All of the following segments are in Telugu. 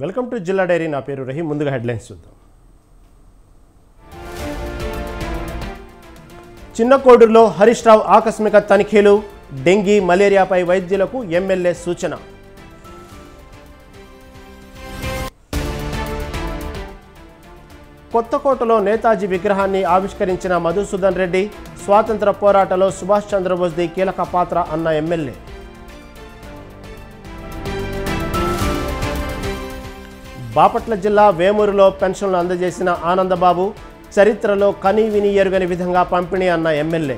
వెల్కమ్ టు జిల్లా డైరీ. నా పేరు రహీం. ముందుగా హెడ్లైన్స్ చూద్దాం. చిన్న కోడూరులో హరీష్ రావు ఆకస్మిక తనిఖీలు. డెంగీ మలేరియాపై వైద్యులకు ఎమ్మెల్యే సూచన. కొత్తకోటలో నేతాజీ విగ్రహాన్ని ఆవిష్కరించిన మధుసూదన్ రెడ్డి. స్వాతంత్ర పోరాటంలో సుభాష్ చంద్రబోస్ది కీలక పాత్ర అన్న ఎమ్మెల్యే. బాపట్ల జిల్లా వేమూరులో పెన్షన్లు అందజేసిన ఆనందబాబు. చరిత్రలో కనీ విని ఎరుగని విధంగా పంపిణీ అన్న ఎమ్మెల్యే.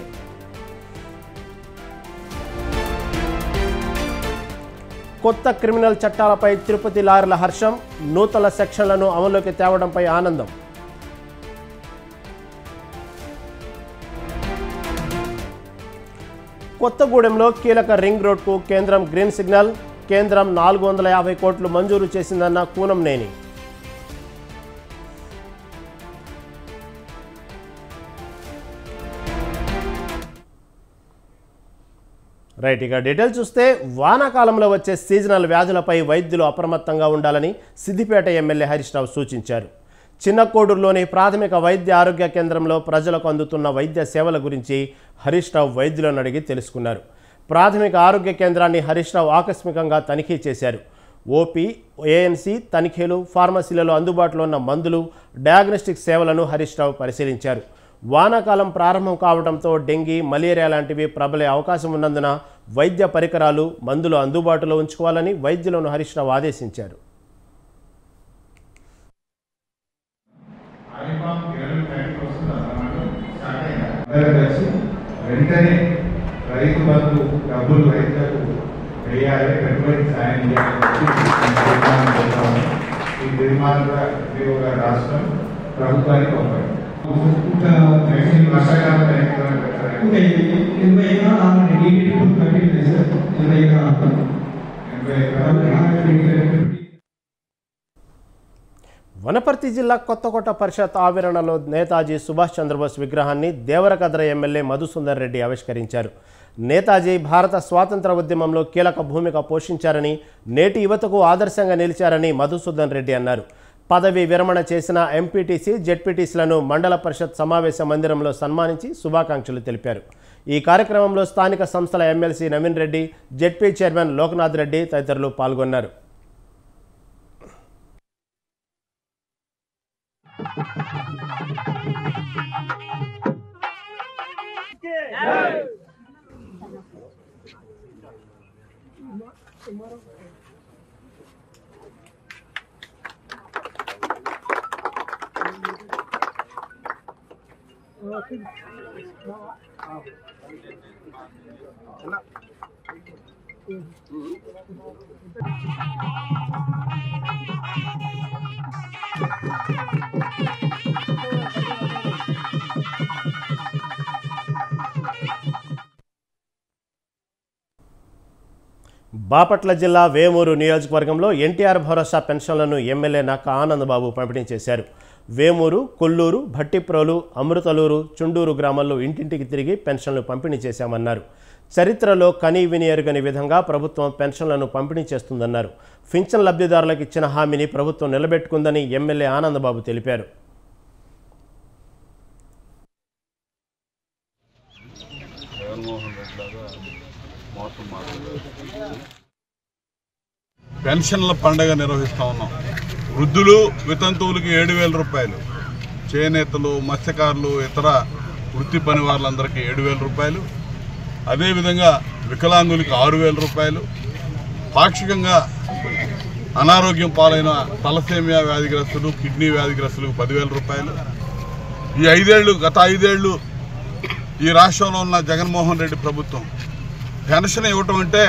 కొత్త క్రిమినల్ చట్టాలపై తిరుపతి లాయర్ల హర్షం. నూతన సెక్షన్లను అమలులోకి తేవడంపై ఆనందం. కొత్తగూడెంలో కీలక రింగ్ రోడ్కు కేంద్రం గ్రీన్ సిగ్నల్. కేంద్రం 450 కోట్లు మంజూరు చేసిందన్న కూనంనేని. రైట్, ఇక డీటెయిల్స్ చూస్తే వానాకాలంలో వచ్చే సీజనల్ వ్యాధులపై వైద్యులు అప్రమత్తంగా ఉండాలని సిద్దిపేట ఎమ్మెల్యే హరీష్ రావు సూచించారు. చిన్న కోడూరులోని ప్రాథమిక వైద్య ఆరోగ్య కేంద్రంలో ప్రజలకు అందుతున్న వైద్య సేవల గురించి హరీష్ రావు వైద్యులను అడిగి తెలుసుకున్నారు. ప్రాథమిక ఆరోగ్య కేంద్రాన్ని హరీష్ రావు ఆకస్మికంగా తనిఖీ చేశారు. ఓపీ, ఏఎన్సీ తనిఖీలు, ఫార్మసీలలో అందుబాటులో ఉన్న మందులు, డయాగ్నోస్టిక్ సేవలను హరీష్ రావు పరిశీలించారు. వానాకాలం ప్రారంభం కావడంతో డెంగీ, మలేరియా లాంటివి ప్రబలే అవకాశం ఉన్నందున వైద్య పరికరాలు, మందులు అందుబాటులో ఉంచుకోవాలని వైద్యులను హరీష్ రావు ఆదేశించారు. వెంటనే రైతు బంధు డబ్బులు రైతులకు వేయాలి, పెట్టుబడి సాయం చేయాలని ఈ తీర్మానంగా రాష్ట్రం ప్రభుత్వానికి పంపారు. వర్షాకాలం వనపర్తి జిల్లా కొత్తకోట పరిషత్ ఆవరణలో నేతాజీ సుభాష్ చంద్రబోస్ విగ్రహాన్ని దేవరకద్ర ఎమ్మెల్యే మధుసూదన్ రెడ్డి ఆవిష్కరించారు. నేతాజీ భారత స్వాతంత్ర ఉద్యమంలో కీలక భూమిక పోషించారని, నేటి యువతకు ఆదర్శంగా నిలిచారని మధుసూదన్ రెడ్డి అన్నారు. పదవి విరమణ చేసిన ఎంపీటీసీ, జెడ్పీటీసీలను మండల పరిషత్ సమావేశ మందిరంలో సన్మానించి శుభాకాంక్షలు తెలిపారు. ఈ కార్యక్రమంలో స్థానిక సంస్థల MLC Naveen Reddy, ZP chairman Loknath Reddy తదితరులు పాల్గొన్నారు. బాపట్ల జిల్లా వేమూరు నియోజకవర్గంలో ఎన్టీఆర్ భరోసా పెన్షన్లను ఎమ్మెల్యే నక్క ఆనందబాబు పంపిణీ చేశారు. వేమూరు, కొల్లూరు, భట్టిప్రోలు, అమృతలూరు, చుండూరు గ్రామాల్లో ఇంటింటికి తిరిగి పెన్షన్లు పంపిణీ చేశామన్నారు. చరిత్రలో కనీ విని ఎరుగని విధంగా ప్రభుత్వం పెన్షన్లను పంపిణీ చేస్తుందన్నారు. పింఛన్ లబ్ధిదారులకు ఇచ్చిన హామీని ప్రభుత్వం నిలబెట్టుకుందని ఎమ్మెల్యే ఆనందబాబు తెలిపారు. పెన్షన్ల పండుగ నిర్వహిస్తూ ఉన్నాం. వృద్ధులు, వితంతువులకి 7,000 రూపాయలు, చేనేతలు, మత్స్యకారులు, ఇతర వృత్తి పని వాళ్ళందరికీ 7,000 రూపాయలు, అదేవిధంగా వికలాంగులకి 6,000 రూపాయలు, పాక్షికంగా అనారోగ్యం పాలైన తలసేమియా వ్యాధిగ్రస్తులు, కిడ్నీ వ్యాధిగ్రస్తులకు 10,000 రూపాయలు. గత 5 ఏళ్ళు ఈ రాష్ట్రంలో ఉన్న జగన్మోహన్ రెడ్డి ప్రభుత్వం పెన్షన్ ఇవ్వటం అంటే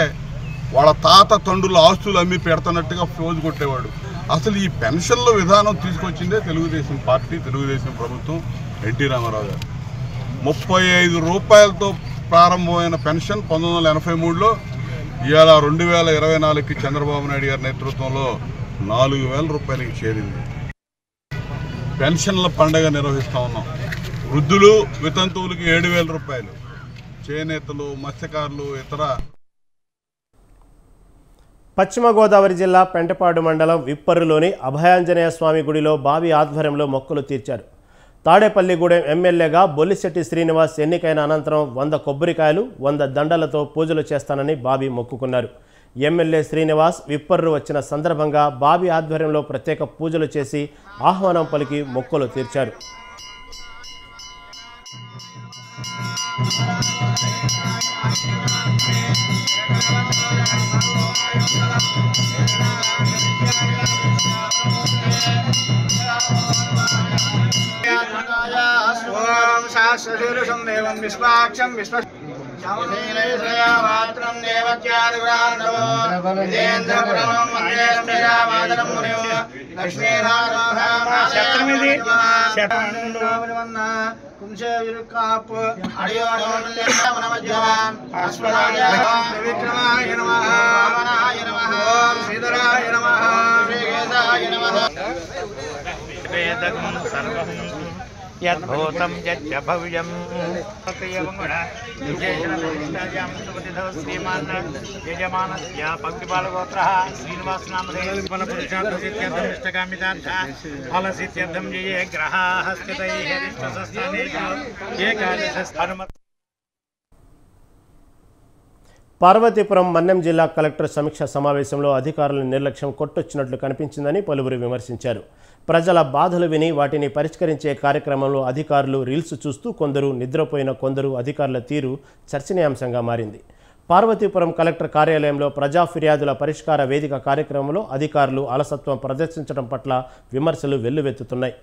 వాళ్ళ తాత తండ్రుల ఆస్తులు అమ్మి పెడుతున్నట్టుగా ఫోజు కొట్టేవాడు. అసలు ఈ పెన్షన్ల విధానం తీసుకొచ్చిందే తెలుగుదేశం పార్టీ, తెలుగుదేశం ప్రభుత్వం, ఎన్టీ రామారావు గారు. 35 రూపాయలతో ప్రారంభమైన పెన్షన్ 1983లో ఇవాళ 2024కి చంద్రబాబు నాయుడు గారి నేతృత్వంలో 4,000 రూపాయలకి చేరింది. పెన్షన్ల పండుగ నిర్వహిస్తూ ఉన్నాం. వృద్ధులు, వితంతువులకి 7,000 రూపాయలు, చేనేతలు, మత్స్యకారులు, ఇతర పశ్చిమ గోదావరి జిల్లా పెంటపాడు మండలం విప్పర్రులోని అభయాంజనేయ స్వామి గుడిలో బావి ఆధ్వర్యంలో మొక్కులు తీర్చారు. తాడేపల్లిగూడెం ఎమ్మెల్యేగా బొల్లిశెట్టి శ్రీనివాస్ ఎన్నికైన అనంతరం 100 కొబ్బరికాయలు 100 దండలతో పూజలు చేస్తానని బాబీ మొక్కుకున్నారు. ఎమ్మెల్యే శ్రీనివాస్ విప్పర్రు వచ్చిన సందర్భంగా బాబీ ఆధ్వర్యంలో ప్రత్యేక పూజలు చేసి ఆహ్వానం పలికి మొక్కులు తీర్చారు. శాస్త్రశీర్షం దేవం విశ్వాక్షం విశ్వ यद्भूतं यच्च भव्यं श्रीमान् यजमानस्य पङ्क्तिपालगोत्रः श्रीनिवासनामधेयपुरुषार्थसिद्ध्यर्थमिष्टकामितार्थ फलसिद्ध्यर्थं ये ग्रहाः स्थितैः हरिष्टसस्थानेषु एकादशस्थानम्. పార్వతీపురం మన్నెం జిల్లా కలెక్టర్ సమీక్ష సమావేశంలో అధికారుల నిర్లక్ష్యం కొట్టొచ్చినట్లు కనిపించిందని పలువురు విమర్శించారు. ప్రజల బాధలు విని వాటిని పరిష్కరించే కార్యక్రమంలో అధికారులు రీల్స్ చూస్తూ కొందరు నిద్రపోయిన కొందరు అధికారుల తీరు చర్చనీయాంశంగా మారింది. పార్వతీపురం కలెక్టర్ కార్యాలయంలో ప్రజా ఫిర్యాదుల పరిష్కార వేదిక కార్యక్రమంలో అధికారులు అలసత్వం ప్రదర్శించడం పట్ల విమర్శలు వెల్లువెత్తుతున్నాయి.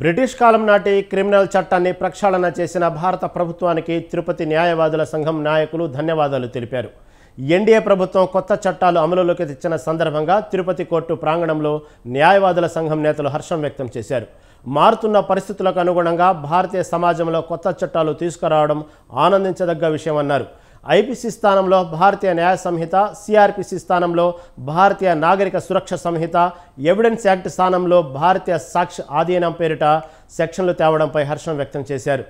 బ్రిటిష్ కాలం నాటి క్రిమినల్ చట్టాన్ని ప్రక్షాళన చేసిన భారత ప్రభుత్వానికి తిరుపతి న్యాయవాదుల సంఘం నాయకులు ధన్యవాదాలు తెలిపారు. ఎన్డీఏ ప్రభుత్వం కొత్త చట్టాలు అమలులోకి తెచ్చిన సందర్భంగా తిరుపతి కోర్టు ప్రాంగణంలో న్యాయవాదుల సంఘం నేతలు హర్షం వ్యక్తం చేశారు. మారుతున్న పరిస్థితులకు అనుగుణంగా భారతీయ సమాజంలో కొత్త చట్టాలు తీసుకురావడం ఆనందించదగ్గ విషయమన్నారు. ఐపీసీ స్థానంలో భారతీయ న్యాయ సంహిత, సిఆర్పిసి స్థానంలో భారతీయ నాగరిక సురక్ష సంహిత, ఎవిడెన్స్ యాక్ట్ స్థానంలో భారతీయ సాక్ష్య ఆధీనం పేరిట సెక్షన్లు తేవడంపై హర్షం వ్యక్తం చేశారు.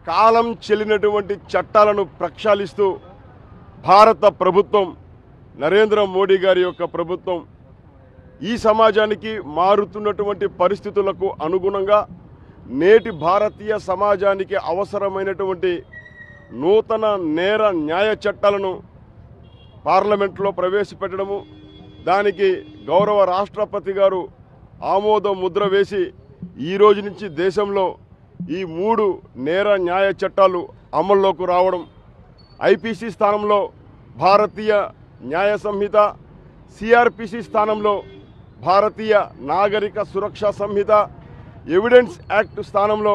కాలం చెల్లినటువంటి చట్టాలను ప్రక్షాళిస్తూ భారత ప్రభుత్వం, నరేంద్ర మోడీ గారి యొక్క ప్రభుత్వం ఈ సమాజానికి మారుతున్నటువంటి పరిస్థితులకు అనుగుణంగా నేటి భారతీయ సమాజానికి అవసరమైనటువంటి నూతన నేర న్యాయ చట్టాలను పార్లమెంట్లో ప్రవేశపెట్టడము, దానికి గౌరవ రాష్ట్రపతి గారు ఆమోద ముద్ర వేసి ఈ రోజు నుంచి దేశంలో ఈ 3 నేర న్యాయ చట్టాలు అమల్లోకి రావడం, ఐపీసీ స్థానంలో భారతీయ న్యాయ సంహిత, సిఆర్పిసి స్థానంలో భారతీయ నాగరిక సురక్ష సంహిత, ఎవిడెన్స్ యాక్ట్ స్థానంలో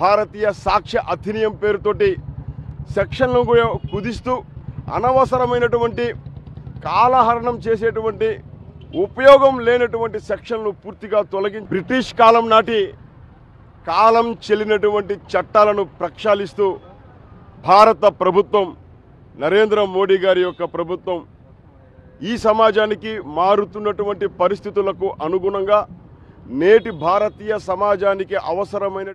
భారతీయ సాక్ష్య అధినియం పేరుతోటి సెక్షన్లను కుదిస్తూ అనవసరమైనటువంటి కాలహరణం చేసేటువంటి ఉపయోగం లేనటువంటి సెక్షన్లు పూర్తిగా తొలగించి బ్రిటిష్ కాలం నాటి కాలం చెల్లినటువంటి చట్టాలను ప్రక్షాళిస్తూ భారత ప్రభుత్వం, నరేంద్ర మోడీ గారి యొక్క ప్రభుత్వం ఈ సమాజానికి మారుతున్నటువంటి పరిస్థితులకు అనుగుణంగా నేటి భారతీయ సమాజానికి అవసరమైన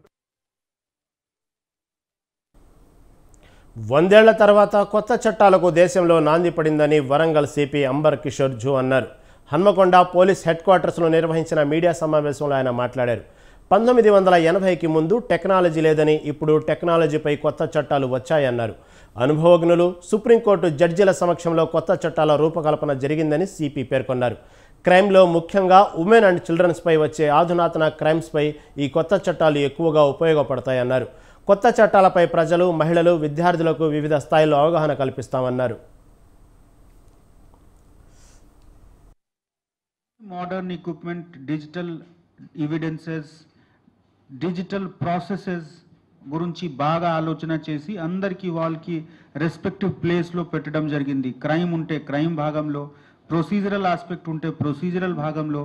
100 ఏళ్ల తర్వాత కొత్త చట్టాలకు దేశంలో నాంది పడిందని వరంగల్ సిపి అంబర్ కిషోర్ జూ అన్నారు. హన్మకొండ పోలీస్ హెడ్ క్వార్టర్స్లో నిర్వహించిన మీడియా సమావేశంలో ఆయన మాట్లాడారు. 1980కి ముందు టెక్నాలజీ లేదని ఇప్పుడు టెక్నాలజీపై కొత్త చట్టాలు వచ్చాయన్నారు. అనుభవజ్ఞులు, సుప్రీంకోర్టు జడ్జీల సమక్షంలో కొత్త చట్టాల రూపకల్పన జరిగిందని సిపి పేర్కొన్నారు. క్రైమ్లో ముఖ్యంగా ఉమెన్ అండ్ చిల్డ్రన్స్పై వచ్చే అధునాతన క్రైమ్స్పై ఈ కొత్త చట్టాలు ఎక్కువగా ఉపయోగపడతాయన్నారు. కొత్త చట్టాలపై ప్రజలు, మహిళలు, విద్యార్థులకు వివిధ స్థాయిల్లో అవగాహన కల్పిస్తామన్నారు. Modern equipment, digital evidences, digital processes గురించి బాగా ఆలోచన చేసి అందరికీ వాళ్ళకి రెస్పెక్టివ్ ప్లేస్లో పెట్టడం జరిగింది. క్రైమ్ ఉంటే క్రైమ్ భాగంలో, ప్రొసీజరల్ ఆస్పెక్ట్ ఉంటే ప్రొసీజరల్ భాగంలో,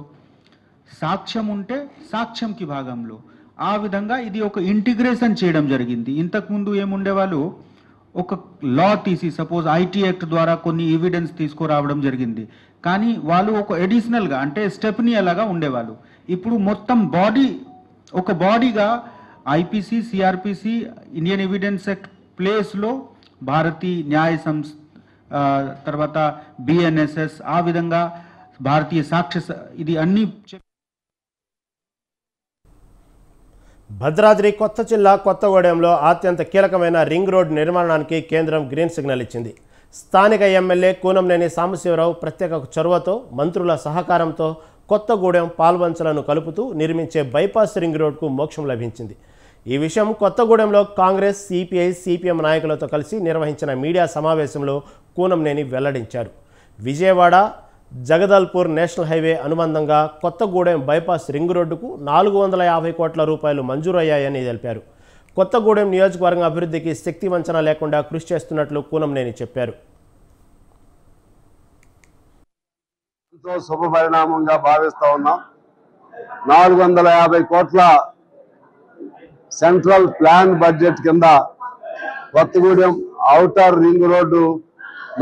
సాక్ష్యం ఉంటే సాక్ష్యంకి భాగంలో, ఆ విధంగా ఇది ఒక ఇంటిగ్రేషన్ చేయడం జరిగింది. ఇంతకుముందు ఏముండేవాళ్ళు ఒక లా తీసి సపోజ్ ఐటీ యాక్ట్ ద్వారా కొన్ని ఎవిడెన్స్ తీసుకురావడం జరిగింది, కానీ వాళ్ళు ఒక అడిషనల్గా అంటే స్టెప్ని అలాగా ఉండేవాళ్ళు. ఇప్పుడు మొత్తం బాడీ ఒక బాడీగా IPC, CrPC, Indian evidence act ప్లేస్లో భారతీయ న్యాయ సంస్థ, తర్వాత బిఎన్ఎస్ఎస్, ఆ విధంగా భారతీయ సాక్ష్య ఇది అన్ని. భద్రాద్రి కొత్త జిల్లా కొత్తగూడెంలో అత్యంత కీలకమైన రింగ్ రోడ్ నిర్మాణానికి కేంద్రం గ్రీన్ సిగ్నల్ ఇచ్చింది. స్థానిక ఎమ్మెల్యే కూనంనేని సాంబశివరావు ప్రత్యేక చొరవతో, మంత్రుల సహకారంతో కొత్తగూడెం పాల్వంచలను కలుపుతూ నిర్మించే బైపాస్ రింగ్ రోడ్కు మోక్షం లభించింది. ఈ విషయం కొత్తగూడెంలో కాంగ్రెస్, సిపిఐ, సిపిఎం నాయకులతో కలిసి నిర్వహించిన మీడియా సమావేశంలో కూనంనేని వెల్లడించారు. విజయవాడ జగదల్పూర్ నేషనల్ హైవే అనుబంధంగా కొత్తగూడెం బైపాస్ రింగ్ రోడ్డుకు 450 కోట్ల రూపాయలు మంజూరయ్యాయని తెలిపారు. కొత్తగూడెం నియోజకవర్గం అభివృద్ధికి శక్తి వంచన లేకుండా కృషి చేస్తున్నట్లు కూనంనేని చెప్పారు. ఎంతో శుభ పరిణామంగా భావిస్తా ఉన్నాం. 450 కోట్ల సెంట్రల్ ప్లాన్ బడ్జెట్ కింద కొత్తగూడెం ఔటర్ రింగ్ రోడ్డు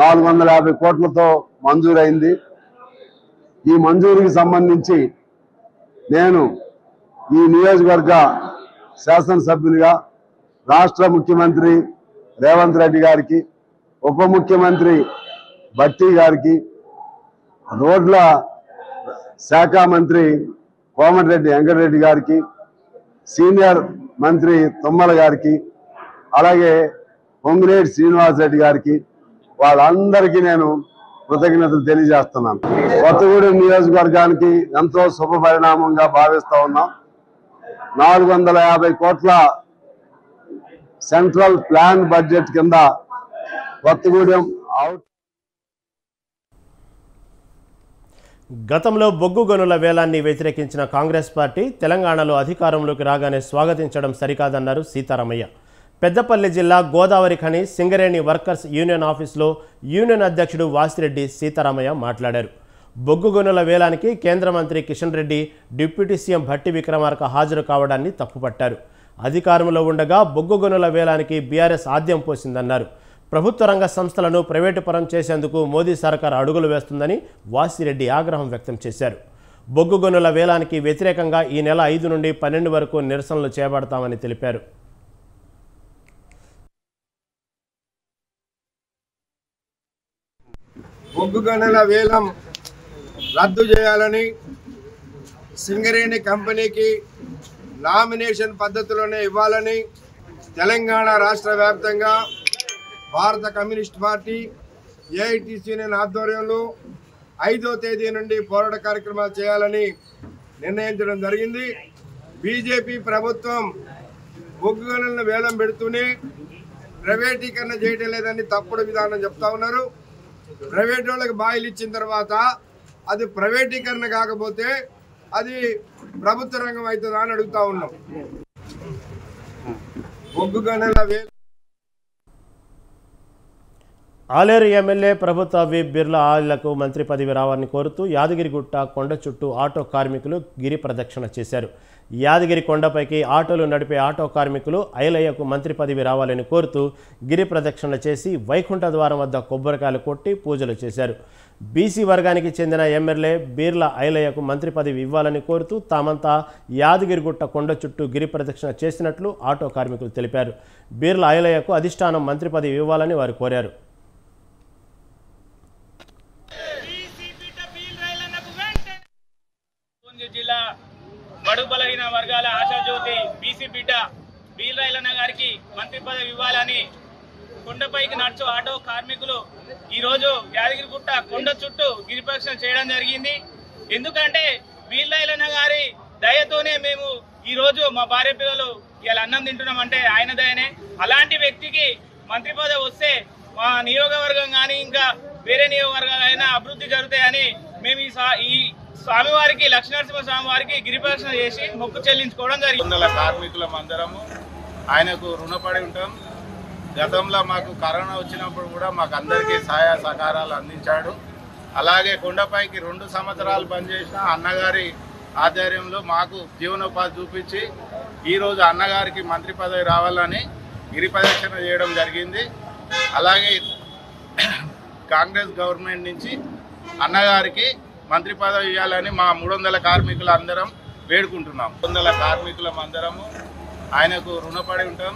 450 కోట్లతో మంజూరైంది. ఈ మంజూరుకి సంబంధించి నేను ఈ నియోజకవర్గ శాసనసభ్యునిగా రాష్ట్ర ముఖ్యమంత్రి రేవంత్ రెడ్డి గారికి, ఉప ముఖ్యమంత్రి భట్టి గారికి, రోడ్ల శాఖ మంత్రి కోమటిరెడ్డి వెంకటరెడ్డి గారికి, సీనియర్ మంత్రి తుమ్మల గారికి, అలాగే పొంగిరెడ్డి శ్రీనివాసరెడ్డి గారికి, వాళ్ళందరికీ నేను కృతజ్ఞతలు తెలియజేస్తున్నాను. కొత్తగూడెం నియోజకవర్గానికి ఎంతో శుభ పరిణామంగా భావిస్తా ఉన్నాం. 450 కోట్ల సెంట్రల్ ప్లాన్ బడ్జెట్ కింద కొత్తగూడెం గతంలో బొగ్గు గనుల వేలాన్ని వ్యతిరేకించిన కాంగ్రెస్ పార్టీ తెలంగాణలో అధికారంలోకి రాగానే స్వాగతించడం సరికాదన్నారు సీతారామయ్య. పెద్దపల్లి జిల్లా గోదావరి ఖని సింగరేణి వర్కర్స్ యూనియన్ ఆఫీసులో యూనియన్ అధ్యక్షుడు వాసిరెడ్డి సీతారామయ్య మాట్లాడారు. బొగ్గు గనుల వేలానికి కేంద్ర మంత్రి కిషన్ రెడ్డి, డిప్యూటీ సీఎం భట్టి విక్రమార్క హాజరు కావడాన్ని తప్పుపట్టారు. అధికారంలో ఉండగా బొగ్గు గనుల వేలానికి బీఆర్ఎస్ ఆద్యం పోసిందన్నారు. ప్రభుత్వ రంగ సంస్థలను ప్రైవేటు పరం చేసేందుకు మోదీ సర్కార్ అడుగులు వేస్తుందని వాసిరెడ్డి ఆగ్రహం వ్యక్తం చేశారు. బొగ్గు గనుల వేలానికి వ్యతిరేకంగా ఈ నెల 5 నుండి 12 వరకు నిరసనలు చేపడతామని తెలిపారు. బొగ్గు గనుల వేలం రద్దు చేయాలని, సింగరేణి కంపెనీకి నామినేషన్ పద్ధతిలోనే ఇవ్వాలని తెలంగాణ రాష్ట్ర వ్యాప్తంగా భారత కమ్యూనిస్ట్ పార్టీ ఏఐటీసీ ఆధ్వర్యంలో 5వ తేదీ నుండి పోరాట కార్యక్రమాలు చేయాలని నిర్ణయించడం జరిగింది. బీజేపీ ప్రభుత్వం బొగ్గు గనులను వేలం పెడుతూనే ప్రైవేటీకరణ చేయడం లేదని తప్పుడు విధానం చెప్తా ఉన్నారు. ప్రైవేట్ వాళ్ళకి బాయిలు ఇచ్చిన తర్వాత అది ప్రైవేటీకరణ కాకపోతే అది ప్రభుత్వ రంగం అవుతుందా అని అడుగుతా ఉన్నాం. బొగ్గు గనుల ఆలేరు ఎమ్మెల్యే ప్రభుత్వ విప్ బిర్లా ఆలీలకు మంత్రి పదవి రావాలని కోరుతూ యాదగిరిగుట్ట కొండ చుట్టూ ఆటో కార్మికులు గిరి ప్రదక్షిణ చేశారు. యాదగిరి కొండపైకి ఆటోలు నడిపే ఆటో కార్మికులు ఐలయ్యకు మంత్రి పదవి రావాలని కోరుతూ గిరి ప్రదక్షిణ చేసి వైకుంఠ ద్వారం వద్ద కొబ్బరికాయలు కొట్టి పూజలు చేశారు. బీసీ వర్గానికి చెందిన ఎమ్మెల్యే బీర్లా ఐలయ్యకు మంత్రి పదవి ఇవ్వాలని కోరుతూ తామంతా యాదగిరిగుట్ట కొండ చుట్టూ గిరి ప్రదక్షిణ చేసినట్లు ఆటో కార్మికులు తెలిపారు. బీర్లా ఐలయ్యకు అధిష్టానం మంత్రి పదవి ఇవ్వాలని వారు కోరారు. జిల్లా బడుగు బలహీన వర్గాల ఆశాజ్యోతి బీసీ బిడ్డ బీర్లా ఐలయ్య గారికి మంత్రి పదవి ఇవ్వాలని కొండపైకి నడుచు ఆటో కార్మికులు ఈరోజు యాదగిరిగుట్ట కొండ చుట్టూ గిరిప్రదక్షిణ చేయడం జరిగింది. ఎందుకంటే బీర్లా ఐలయ్య గారి దయతోనే మేము ఈరోజు మా భార్య పిల్లలు ఇలా అన్నం తింటున్నామంటే ఆయన దయనే. అలాంటి వ్యక్తికి మంత్రి పదవి వస్తే మా నియోజకవర్గం కానీ ఇంకా వేరే నియోజకవర్గాలైనా అభివృద్ధి జరుగుతాయని మేము ఈ స్వామివారికి, లక్ష్మీనరసింహ స్వామి వారికి గిరిప్రదక్షిణ చేసి మొక్కు చెల్లించుకోవడం జరిగింది. కార్మికులం అందరము ఆయనకు రుణపడి ఉంటాం. గతంలో మాకు కరోనా వచ్చినప్పుడు కూడా మాకు అందరికీ సహాయ సహకారాలు అందించాడు. అలాగే కొండపైకి 2 సంవత్సరాలు పనిచేసిన అన్నగారి ఆధ్వర్యంలో మాకు జీవనోపాధి చూపించి ఈరోజు అన్నగారికి మంత్రి పదవి రావాలని గిరి ప్రదక్షిణ చేయడం జరిగింది. అలాగే కాంగ్రెస్ గవర్నమెంట్ నుంచి అన్నగారికి మంత్రి పదవి ఇవ్వాలని మా 300 కార్మికులు అందరం వేడుకుంటున్నాం. 300 కార్మికులం అందరము ఆయనకు రుణపడి ఉంటాం.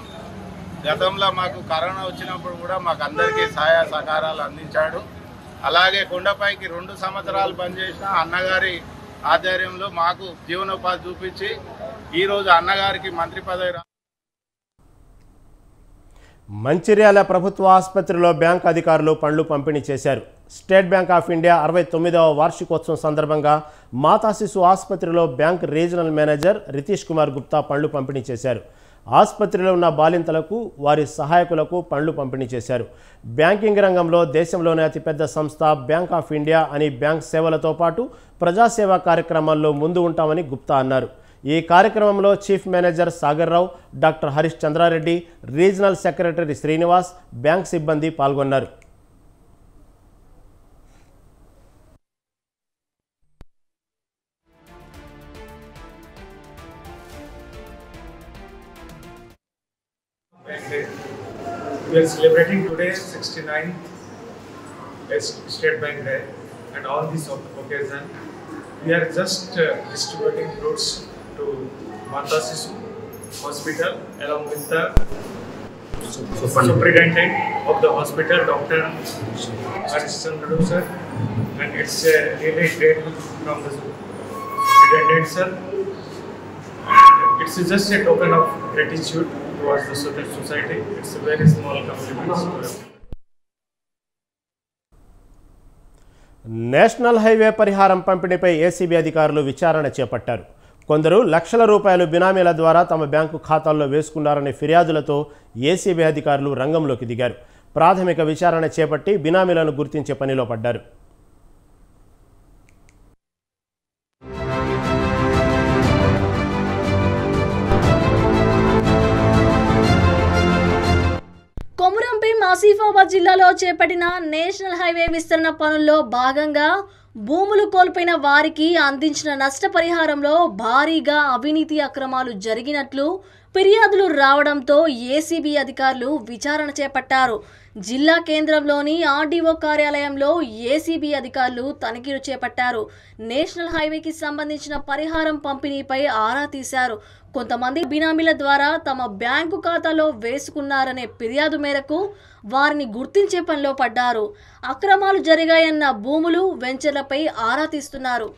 గతంలో మాకు కరోనా వచ్చినప్పుడు కూడా మాకు అందరికీ సహాయ సహకారాలు అందించాడు. అలాగే కొండపైకి 2 సంవత్సరాలు పనిచేసిన అన్నగారి ఆధ్వర్యంలో మాకు జీవనోపాధి చూపించి ఈరోజు అన్నగారికి మంత్రి పదవి. మంచిర్యాల ప్రభుత్వ ఆసుపత్రిలో బ్యాంక్ అధికారులు పండ్లు పంపిణీ చేశారు. స్టేట్ బ్యాంక్ ఆఫ్ ఇండియా 69వ వార్షికోత్సవం సందర్భంగా మాతా శిశు ఆసుపత్రిలో bank regional manager Ritish Kumar Gupta పండ్లు పంపిణీ చేశారు. ఆసుపత్రిలో ఉన్న బాలింతలకు వారి సహాయకులకు పండ్లు పంపిణీ చేశారు. బ్యాంకింగ్ రంగంలో దేశంలోనే అతిపెద్ద సంస్థ బ్యాంక్ ఆఫ్ ఇండియా అని బ్యాంక్ సేవలతో పాటు ప్రజాసేవా కార్యక్రమాల్లో ముందు ఉంటామని గుప్తా అన్నారు. ఈ కార్యక్రమంలో chief manager Sagar Rao, doctor Harish Chandra Reddy, regional secretary Srinivas, bank సిబ్బంది పాల్గొన్నారు. We are celebrating today 69th State Bank Day, and on this occasion we are just distributing fruits to Mata Sisu Hospital along with the superintendent of the hospital, Dr. Harish Chandra sir, and it's really great from the superintendent sir. It's just a token of gratitude towards the society. It's a very small compliment. National highway పరిహారం పంపిణీపై ఏసీబీ అధికారులు విచారణ చేపట్టారు. కొందరు లక్షల రూపాయలు బినామీల ద్వారా తమ బ్యాంకు ఖాతాల్లో వేసుకున్నారనే ఫిర్యాదులతో ఏసీబీ అధికారులు రంగంలోకి దిగారు. ప్రాథమిక విచారణ చేపట్టి బినామీలను గుర్తించే పనిలో పడ్డారు. కొమురంభీం ఆసిఫాబాద్ జిల్లాలో చేపట్టిన నేషనల్ హైవే విస్తరణ పనుల్లో భాగంగా భూములు కోల్పోయిన వారికి అందించిన నష్టపరిహారంలో భారీగా అవినీతి అక్రమాలు జరిగినట్లు ఫిర్యాదులు రావడంతో ఏసీబీ అధికారులు విచారణ చేపట్టారు. జిల్లా కేంద్రంలోని ఆర్డీఓ కార్యాలయంలో ఏసీబీ అధికారులు తనిఖీలు చేపట్టారు. నేషనల్ హైవేకి సంబంధించిన పరిహారం పంపిణీపై ఆరా తీశారు. కొంతమంది బినామీల ద్వారా తమ బ్యాంకు ఖాతాలో వేసుకున్నారనే ఫిర్యాదు మేరకు వారిని గుర్తించే పనిలో పడ్డారు. అక్రమాలు జరిగాయన్న భూములు, వెంచర్లపై ఆరా తీస్తున్నారు.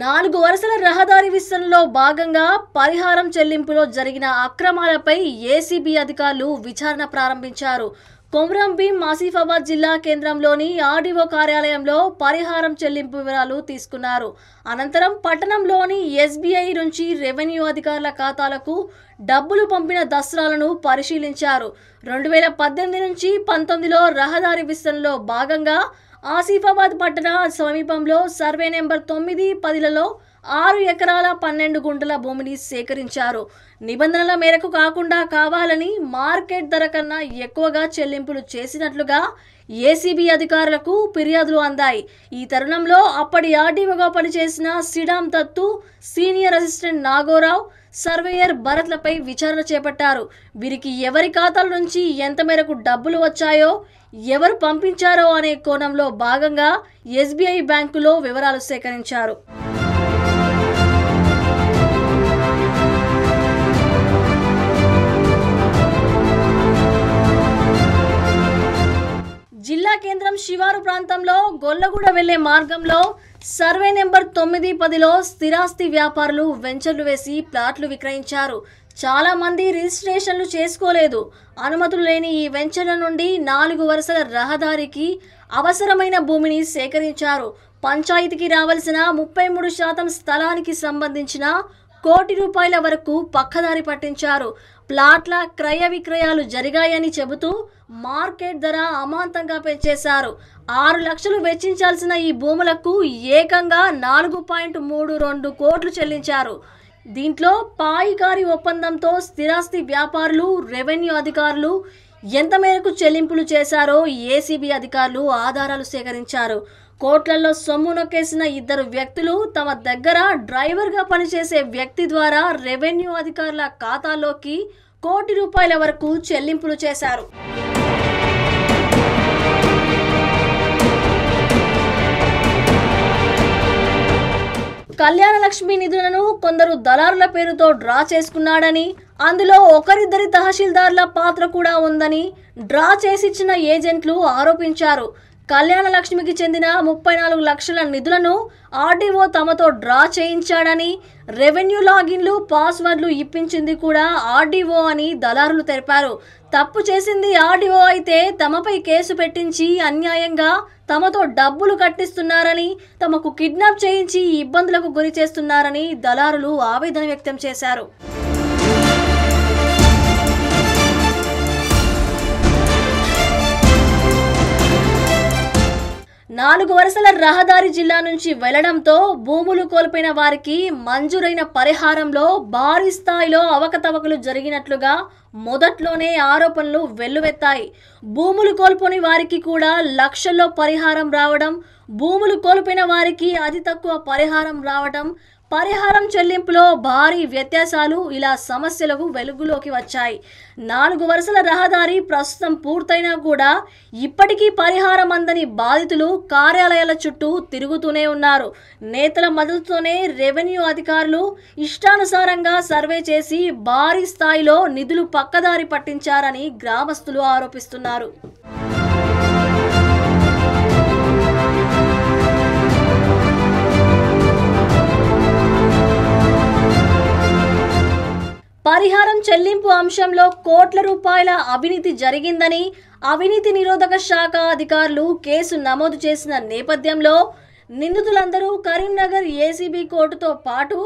నాలుగు వరుసల రహదారి విస్తరణలో భాగంగా పరిహారం చెల్లింపులో జరిగిన అక్రమాలపై ఏసీబీ అధికారులు విచారణ ప్రారంభించారు. కొమురంభీం ఆసిఫాబాద్ జిల్లా కేంద్రంలోని ఆర్డీఓ కార్యాలయంలో పరిహారం చెల్లింపు వివరాలు తీసుకున్నారు. అనంతరం పట్టణంలోని ఎస్బీఐ నుంచి రెవెన్యూ అధికారుల ఖాతాలకు డబ్బులు పంపిన దస్త్రాలను పరిశీలించారు. 2018 నుంచి 19లో రహదారి విస్తరణలో భాగంగా ఆసిఫాబాద్ పట్టణ సమీపంలో సర్వే నెంబర్ 9, 10లలో 6 ఎకరాల 12 గుంటల భూమిని సేకరించారు. నిబంధనల మేరకు కాకుండా కావాలని మార్కెట్ ధర కన్నా ఎక్కువగా చెల్లింపులు చేసినట్లుగా ఏసీబీ అధికారులకు ఫిర్యాదులు అందాయి. ఈ తరుణంలో అప్పటి ఆర్డీఓగా పనిచేసిన సిడామ్ Dattu, senior assistant Nagorao, surveyor భరత్లపై విచారణ చేపట్టారు. వీరికి ఎవరి ఖాతాల నుంచి ఎంత మేరకు డబ్బులు వచ్చాయో, ఎవరు పంపించారో అనే కోణంలో భాగంగా ఎస్బీఐ బ్యాంకులో వివరాలు సేకరించారు. జిల్లా కేంద్రం శివారు ప్రాంతంలో గొల్లగూడ వెళ్లే మార్గంలో సర్వే నెంబర్ 9, 10లో స్థిరాస్తి వ్యాపారులు వెంచర్లు వేసి ప్లాట్లు విక్రయించారు. చాలా మంది రిజిస్ట్రేషన్లు చేసుకోలేదు. అనుమతులు లేని ఈ వెంచర్ల నుండి 4 వరుసల రహదారికి అవసరమైన భూమిని సేకరించారు. పంచాయతీకి రావాల్సిన 33% స్థలానికి సంబంధించిన కోటి రూపాయల వరకు పక్కదారి పట్టించారు. ప్లాట్ల క్రయ విక్రయాలు జరిగాయని చెబుతూ మార్కెట్ ధర అమాంతంగా పెంచేశారు. 6 లక్షలు వెచ్చించాల్సిన ఈ భూములకు ఏకంగా 4.32 కోట్లు చెల్లించారు. దీంట్లో పాయికారి ఒప్పందంతో స్థిరాస్తి వ్యాపారులు, రెవెన్యూ అధికారులు ఎంత మేరకు చెల్లింపులు చేశారో ఏసీబీ అధికారులు ఆధారాలు సేకరించారు. కోట్లలో సొమ్ము నొక్కేసిన 2 వ్యక్తులు తమ దగ్గర డ్రైవర్గా పనిచేసే వ్యక్తి ద్వారా రెవెన్యూ అధికారుల ఖాతాలోకి కోటి రూపాయల వరకు చెల్లింపులు చేశారు. కళ్యాణ లక్ష్మి నిధులను కొందరు దళారుల పేరుతో డ్రా చేసుకున్నాడని, అందులో ఒకరిద్దరి తహసీల్దార్ల పాత్ర కూడా ఉందని డ్రా చేసిచ్చిన ఏజెంట్లు ఆరోపించారు. కళ్యాణ లక్ష్మికి చెందిన 34 లక్షల నిధులను ఆర్డీఓ తమతో డ్రా చేయించాడని, రెవెన్యూ లాగిన్లు, పాస్వర్డ్లు ఇప్పించింది కూడా ఆర్డీఓ అని దళారులు తెలిపారు. తప్పు చేసింది ఆర్డీఓ అయితే తమపై కేసు పెట్టించి అన్యాయంగా తమతో డబ్బులు కట్టిస్తున్నారని, తమకు కిడ్నాప్ చేయించి ఇబ్బందులకు గురి చేస్తున్నారని దళారులు ఆవేదన వ్యక్తం చేశారు. 4 వరుసల రహదారి జిల్లా నుంచి వెళ్లడంతో భూములు కోల్పోయిన వారికి మంజూరైన పరిహారంలో భారీ స్థాయిలో అవకతవకలు జరిగినట్లుగా మొదట్లోనే ఆరోపణలు వెల్లువెత్తాయి. భూములు కోల్పోని వారికి కూడా లక్షల్లో పరిహారం రావడం, భూములు కోల్పోయిన వారికి అతి తక్కువ పరిహారం రావడం, పరిహారం చెల్లింపులో భారీ వ్యత్యాసాలు ఇలా సమస్యలకు వెలుగులోకి వచ్చాయి. 4 వరుసల రహదారి ప్రస్తుతం పూర్తయినా కూడా ఇప్పటికీ పరిహారం అందని బాధితులు కార్యాలయాల చుట్టూ తిరుగుతూనే ఉన్నారు. నేతల మద్దతుతోనే రెవెన్యూ అధికారులు ఇష్టానుసారంగా సర్వే చేసి భారీ స్థాయిలో నిధులు పక్కదారి పట్టించారని గ్రామస్తులు ఆరోపిస్తున్నారు. పరిహారం చెల్లింపు అంశంలో కోట్ల రూపాయల అవినీతి జరిగిందని అవినీతి నిరోధక శాఖ అధికారులు కేసు నమోదు చేసిన నేపథ్యంలో నిందితులందరూ కరీంనగర్ ఏసీబీ కోర్టుతో పాటు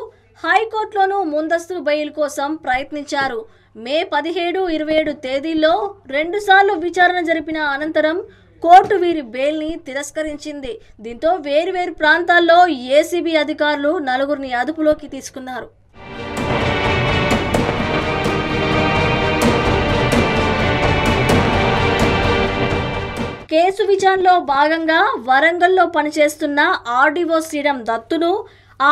హైకోర్టులోనూ ముందస్తు బెయిల్ కోసం ప్రయత్నించారు. మే 17, 27 తేదీల్లో 2 సార్లు విచారణ జరిపిన అనంతరం కోర్టు వీరి బెయిల్ని తిరస్కరించింది. దీంతో వేర్వేరు ప్రాంతాల్లో ఏసీబీ అధికారులు 4గురిని అదుపులోకి తీసుకున్నారు. కేసు విచారణలో భాగంగా వరంగల్లో పనిచేస్తున్న ఆర్డీఓ శ్రీరామ్ దత్తును,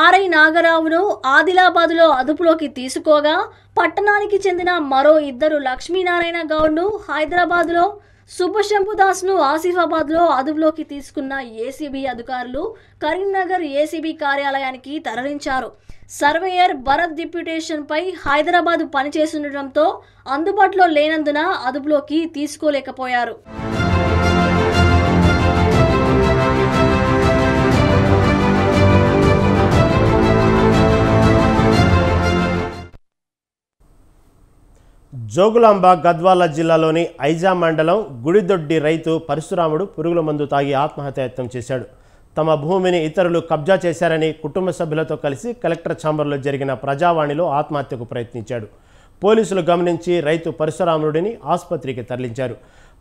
ఆర్ఐ నాగరావును ఆదిలాబాద్లో అదుపులోకి తీసుకోగా, పట్టణానికి చెందిన మరో 2 లక్ష్మీనారాయణ గౌడ్ను హైదరాబాద్లో, సుబ్బశంభుదాస్ను ఆసిఫాబాద్లో అదుపులోకి తీసుకున్న ఏసీబీ అధికారులు కరీంనగర్ ఏసీబీ కార్యాలయానికి తరలించారు. సర్వేయర్ భరత్ డిప్యూటేషన్పై హైదరాబాద్ పనిచేస్తుండటంతో అందుబాటులో లేనందున అదుపులోకి తీసుకోలేకపోయారు. జోగులాంబ గద్వాల జిల్లాలోని ఐజా మండలం గుడిదొడ్డి రైతు పరశురాముడు పురుగుల మందు తాగి ఆత్మహత్యాయత్నం చేశాడు. తమ భూమిని ఇతరులు కబ్జా చేశారని కుటుంబ సభ్యులతో కలిసి కలెక్టర్ ఛాంబర్లో జరిగిన ప్రజావాణిలో ఆత్మహత్యకు ప్రయత్నించాడు. పోలీసులు గమనించి రైతు పరశురాముడిని ఆసుపత్రికి తరలించారు.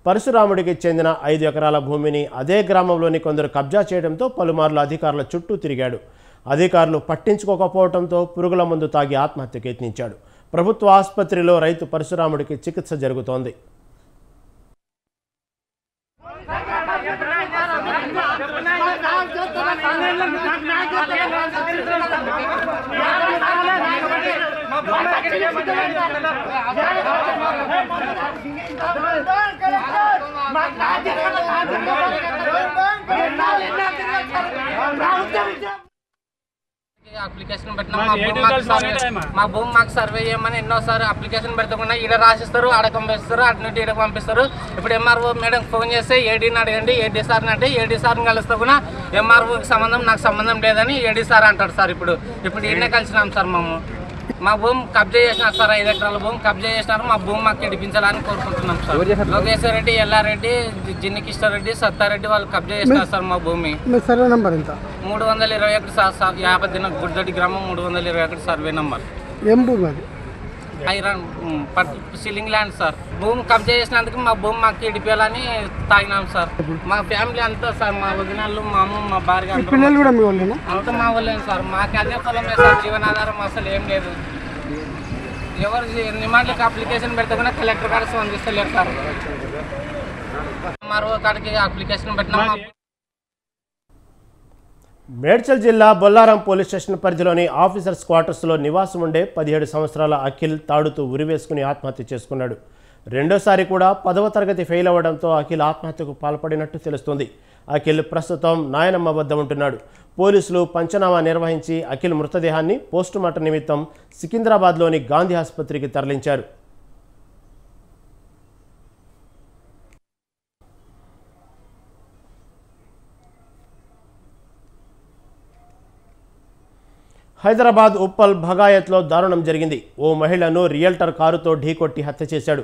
పరశురాముడికి చెందిన 5 ఎకరాల భూమిని అదే గ్రామంలోని కొందరు కబ్జా చేయడంతో పలుమార్లు అధికారుల చుట్టూ తిరిగాడు. అధికారులు పట్టించుకోకపోవడంతో పురుగుల మందు తాగి ఆత్మహత్యకు యత్నించాడు. ప్రభుత్వ ఆసుపత్రిలో రైతు పరశురాముడికి చికిత్స జరుగుతోంది. అప్లికేషన్ పెట్టినాం. మా భూమి మాకు సర్వే చేయమని ఎన్నోసారి అప్లికేషన్ పెడతాకుండా ఈడ రాసిస్తారు, ఆడ పంపిస్తారు, అటు నుండి ఈడ పంపిస్తారు. ఇప్పుడు ఎంఆర్ఓ మేడం ఫోన్ చేస్తే ఏడీని అడగండి, ఏడీ సార్ని అంటే ఏడీ సార్ని కలుస్తా కూడా ఎంఆర్ఓకి సంబంధం నాకు సంబంధం లేదని ఏడీ సార్ అంటాడు సార్. ఇప్పుడు ఈయనే కలిసినాం సార్. మేము మా భూమి కబ్జా చేసినారు సార్, 5 ఎకరాల భూమి కబ్జా చేసినారు. మా భూమి మాకు ఇడిపించాలని కోరుకుంటున్నాం సార్. లోకేశ్వర్ రెడ్డి, ఎల్లారెడ్డి, జిన్నికిష్టారెడ్డి, సత్తారెడ్డి వాళ్ళు కబ్జా చేసినారు సార్ మా భూమి. సర్వే నెంబర్ ఎంత? 321 సార్. యాపదిన గుడ్దడి గ్రామం 321 సర్వే నెంబర్. ఏం భూమి అది? Iron ceiling land sir. భూమి కబ్జా చేసినందుకు మా భూమి మాకు ఇడిపోయాలని తాగినాం సార్. మా ఫ్యామిలీ అంతా సార్, మా వదినాళ్ళు, మా అమ్మ, మా భార్య పిల్లలు కూడా మీ వాళ్ళేనా? అంతా మా వాళ్ళే సార్. మాకు అదే పొలమే సార్, జీవనాధారం అసలు ఏం లేదు. ఎవరు నిమాండ్లకు అప్లికేషన్ పెడితే కూడా కలెక్టర్ గారు స్పందిస్తలేరు సార్. మరో కాడికి అప్లికేషన్ పెట్టినా మేడ్చల్ జిల్లా బొల్లారం పోలీస్ స్టేషన్ పరిధిలోని ఆఫీసర్స్ క్వార్టర్స్లో నివాసం ఉండే 17 సంవత్సరాల అఖిల్ తాడుతూ ఉరివేసుకుని ఆత్మహత్య చేసుకున్నాడు. రెండోసారి కూడా 10వ తరగతి ఫెయిల్ అవ్వడంతో అఖిల్ ఆత్మహత్యకు పాల్పడినట్టు తెలుస్తోంది. అఖిల్ ప్రస్తుతం నాయనమ్మ వద్ద ఉంటున్నాడు. పోలీసులు పంచనామా నిర్వహించి అఖిల్ మృతదేహాన్ని పోస్టుమార్టం నిమిత్తం సికింద్రాబాద్లోని గాంధీ ఆసుపత్రికి తరలించారు. హైదరాబాద్ ఉప్పల్ భగాయత్లో దారుణం జరిగింది. ఓ మహిళను రియల్టర్ కారుతో ఢీకొట్టి హత్య చేశాడు.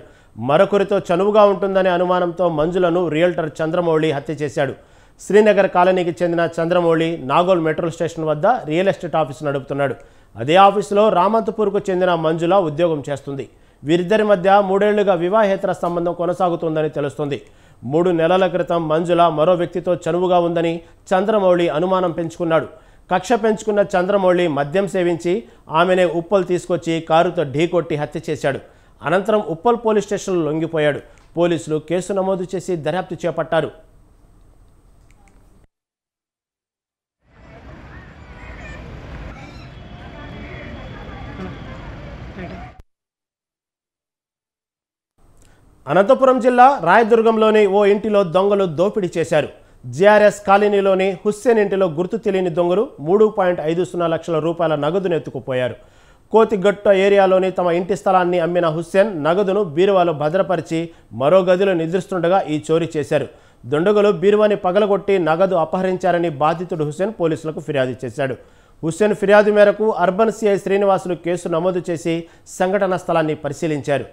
మరొకరితో చనువుగా ఉంటుందనే అనుమానంతో మంజులను రియల్టర్ చంద్రమౌళి హత్య చేశాడు. శ్రీనగర్ కాలనీకి చెందిన చంద్రమౌళి నాగోల్ మెట్రో స్టేషన్ వద్ద రియల్ ఎస్టేట్ ఆఫీసు నడుపుతున్నాడు. అదే ఆఫీసులో రామంతపూర్కు చెందిన మంజుల ఉద్యోగం చేస్తుంది. వీరిద్దరి మధ్య 3 ఏళ్లుగా వివాహేతర సంబంధం కొనసాగుతుందని తెలుస్తుంది. 3 నెలల క్రితం మంజుల మరో వ్యక్తితో చనువుగా ఉందని చంద్రమౌళి అనుమానం పెంచుకున్నాడు. కక్ష పెంచుకున్న చంద్రమౌళి మద్యం సేవించి ఆమెనే ఉప్పల్ తీసుకొచ్చి కారుతో ఢీకొట్టి హత్య చేశాడు. అనంతరం ఉప్పల్ పోలీస్ స్టేషన్లో లొంగిపోయాడు. పోలీసులు కేసు నమోదు చేసి దర్యాప్తు చేపట్టారు. అనంతపురం జిల్లా రాయదుర్గంలోని ఓ ఇంటిలో దొంగలు దోపిడీ చేశారు. జిఆర్ఎస్ కాలనీలోని హుస్సేన్ ఇంటిలో గుర్తు తెలియని దొంగలు 3.50 లక్షల రూపాయల నగదును ఎత్తుకుపోయారు. కోతిగట్ట ఏరియాలోని తమ ఇంటి స్థలాన్ని అమ్మిన హుస్సేన్ నగదును బీరువాలో భద్రపరిచి మరో గదిలో నిద్రిస్తుండగా ఈ చోరీ చేశారు. దుండగులు బీరువాని పగలగొట్టి నగదు అపహరించారని బాధితుడు హుస్సేన్ పోలీసులకు ఫిర్యాదు చేశాడు. హుస్సేన్ ఫిర్యాదు మేరకు అర్బన్ సిఐ శ్రీనివాసులు కేసు నమోదు చేసి సంఘటనా స్థలాన్ని పరిశీలించారు.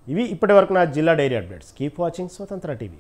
ఇవి ఇప్పటివరకు నా జిల్లా డైరీ అప్డేట్స్. కీప్ వాచింగ్ స్వతంత్ర టీవీ.